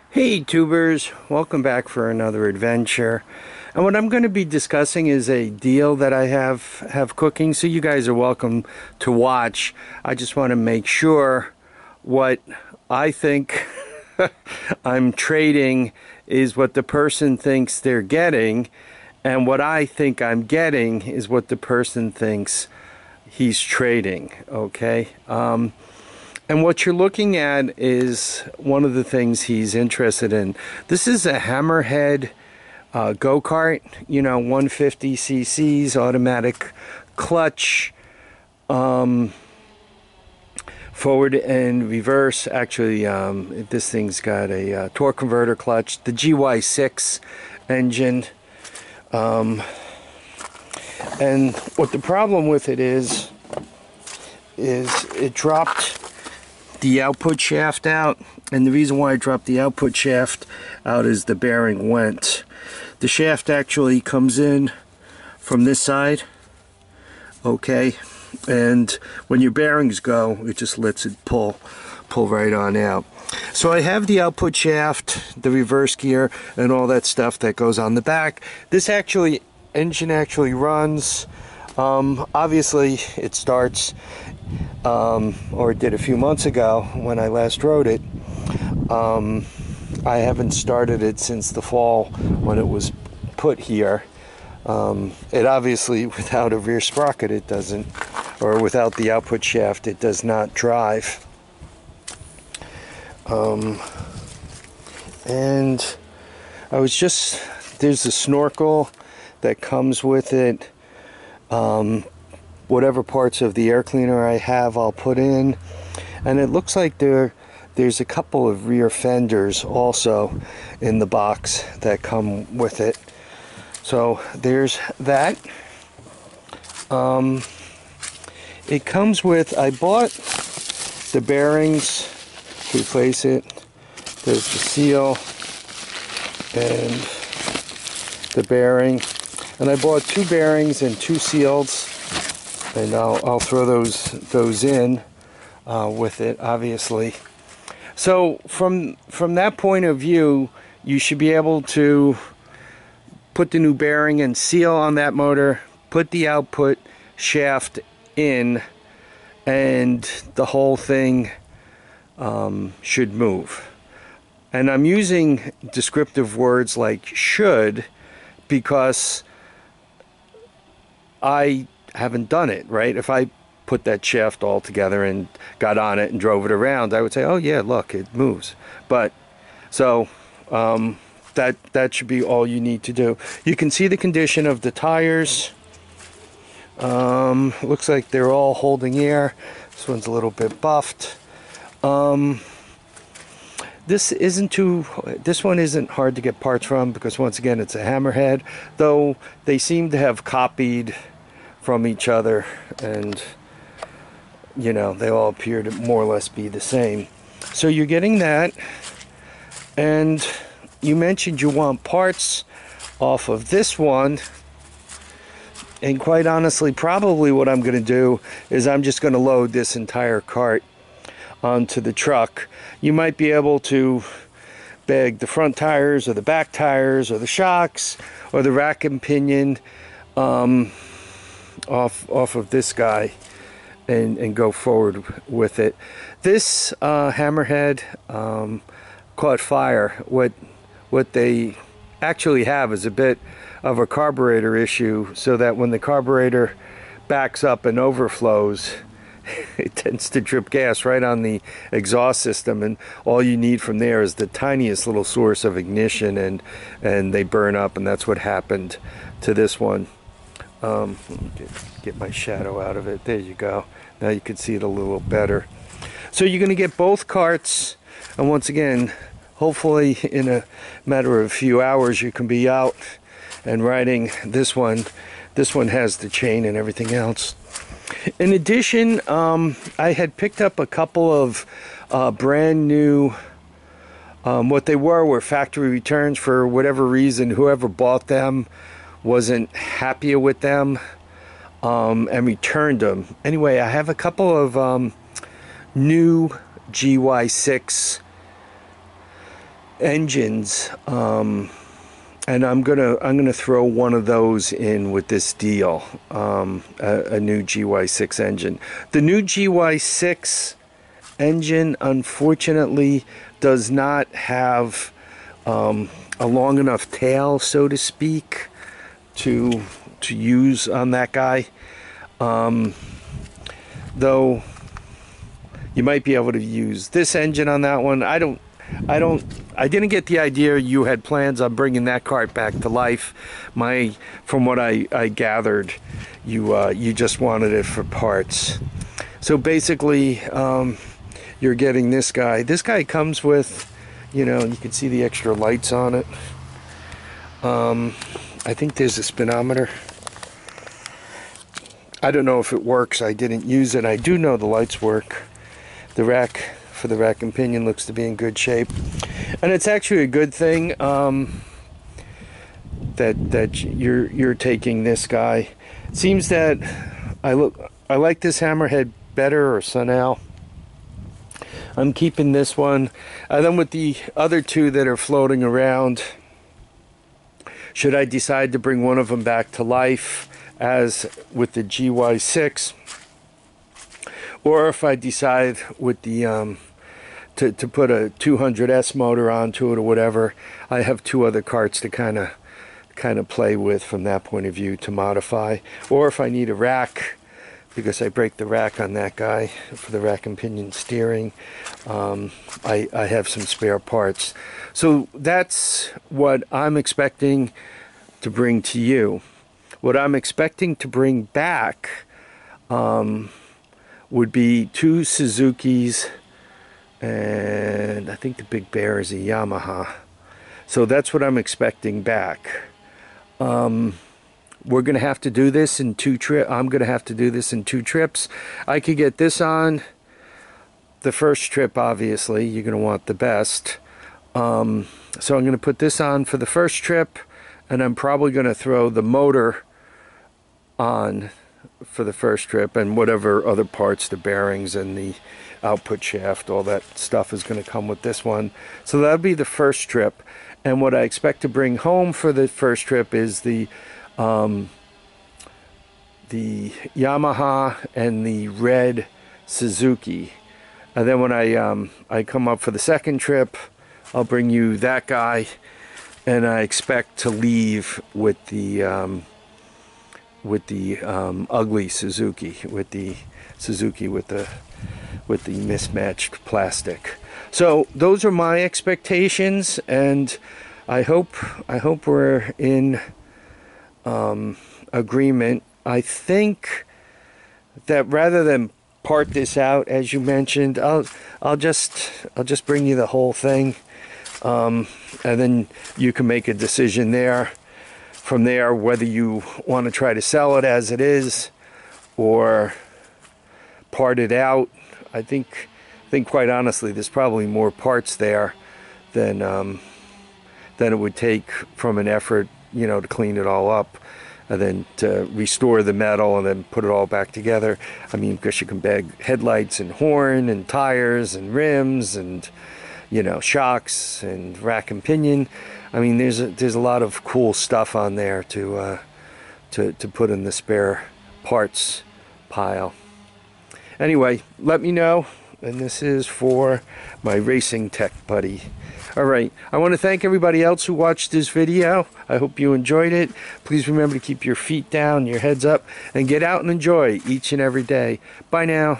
Hey tubers, welcome back for another adventure. And what I'm going to be discussing is a deal that I have cooking, so you guys are welcome to watch. I just want to make sure what I think I'm trading is what the person thinks they're getting, and what I think I'm getting is what the person thinks he's trading, okay? And what you're looking at is one of the things he's interested in. This is a Hammerhead Go Kart, 150 cc's, automatic clutch, forward and reverse. Actually, this thing's got a torque converter clutch, the GY6 engine. And what the problem with it is it dropped the output shaft out, and the reason why I dropped the output shaft out is the bearing went. The shaft actually comes in from this side, okay, and when your bearings go, it just lets it pull right on out. So I have the output shaft, the reverse gear, and all that stuff that goes on the back. This engine actually runs. Obviously it starts, or it did a few months ago when I last rode it. I haven't started it since the fall when it was put here. It obviously, without a rear sprocket, it doesn't, or without the output shaft, it does not drive. And there's a snorkel that comes with it. Whatever parts of the air cleaner I have, I'll put in, and it looks like there's a couple of rear fenders also in the box that come with it. So there's that. It comes with, I bought the bearings to replace it. There's the seal and the bearing. And I bought 2 bearings and 2 seals, and I'll throw those in with it, obviously. So from that point of view, you should be able to put the new bearing and seal on that motor, put the output shaft in, and the whole thing should move. And I'm using descriptive words like should because I haven't done it, right? If I put that shaft all together and got on it and drove it around, I would say, oh yeah, look, it moves. But so that should be all you need to do. You can see the condition of the tires. Looks like they're all holding air. This one's a little bit buffed. This one isn't hard to get parts from because, once again, it's a Hammerhead, though they seem to have copied from each other, and they all appear to more or less be the same. So you're getting that, and you mentioned you want parts off of this one, and quite honestly, probably what I'm going to do is I'm just going to load this entire cart onto the truck. You might be able to bag the front tires or the back tires or the shocks or the rack and pinion off of this guy and go forward with it. This Hammerhead caught fire. What they actually have is a bit of a carburetor issue, so that when the carburetor backs up and overflows, it tends to drip gas right on the exhaust system, and all you need from there is the tiniest little source of ignition, and they burn up, and that's what happened to this one. Let me get my shadow out of it. There you go. Now you can see it a little better. So you're going to get both carts, and once again, hopefully in a matter of a few hours you can be out and riding this one. This one has the chain and everything else. In addition, I had picked up a couple of brand new, what they were factory returns. For whatever reason, whoever bought them wasn't happy with them and returned them. Anyway, I have a couple of new GY6 engines, and I'm gonna throw one of those in with this deal, a new GY6 engine. The new GY6 engine, unfortunately, does not have a long enough tail, so to speak, to use on that guy. Though you might be able to use this engine on that one. I didn't get the idea you had plans on bringing that cart back to life. From what I gathered, you just wanted it for parts. So basically, you're getting this guy. This guy comes with, you know, you can see the extra lights on it. I think there's a speedometer. I don't know if it works. I didn't use it. I do know the lights work. The rack for the rack and pinion looks to be in good shape, and it's actually a good thing that you're taking this guy. It seems that I like this Hammerhead better, or Sunal. I'm keeping this one, and then with the other two that are floating around, should I decide to bring one of them back to life, as with the GY6, or if I decide with the to put a 200S motor onto it or whatever, I have two other carts to kind of play with from that point of view, to modify. Or if I need a rack, because I break the rack on that guy for the rack and pinion steering, I have some spare parts. So that's what I'm expecting to bring to you. What I'm expecting to bring back would be two Suzukis, and I think the Big Bear is a Yamaha. So that's what I'm expecting back. We're gonna have to do this in two trips. I'm gonna have to do this in two trips. I could get this on the first trip. Obviously, you're gonna want the best. So I'm gonna put this on for the first trip, and I'm probably gonna throw the motor on for the first trip, and whatever other parts, the bearings and the output shaft, all that stuff is going to come with this one. So that'll be the first trip. And what I expect to bring home for the first trip is the Yamaha and the red Suzuki. And then when I come up for the second trip, I'll bring you that guy, and I expect to leave with the ugly Suzuki, with the mismatched plastic. So those are my expectations, and I hope we're in agreement. I think that rather than part this out, as you mentioned, I'll just bring you the whole thing, and then you can make a decision there. From there, whether you want to try to sell it as it is or part it out. I think quite honestly, there's probably more parts there than it would take from an effort, you know, to clean it all up and then to restore the metal and then put it all back together. I mean, because you can bag headlights and horn and tires and rims and, you know, shocks and rack and pinion. I mean, there's a lot of cool stuff on there to put in the spare parts pile. Anyway, let me know, and this is for my racing tech buddy. All right, I want to thank everybody else who watched this video. I hope you enjoyed it. Please remember to keep your feet down, your heads up, and get out and enjoy each and every day. Bye now.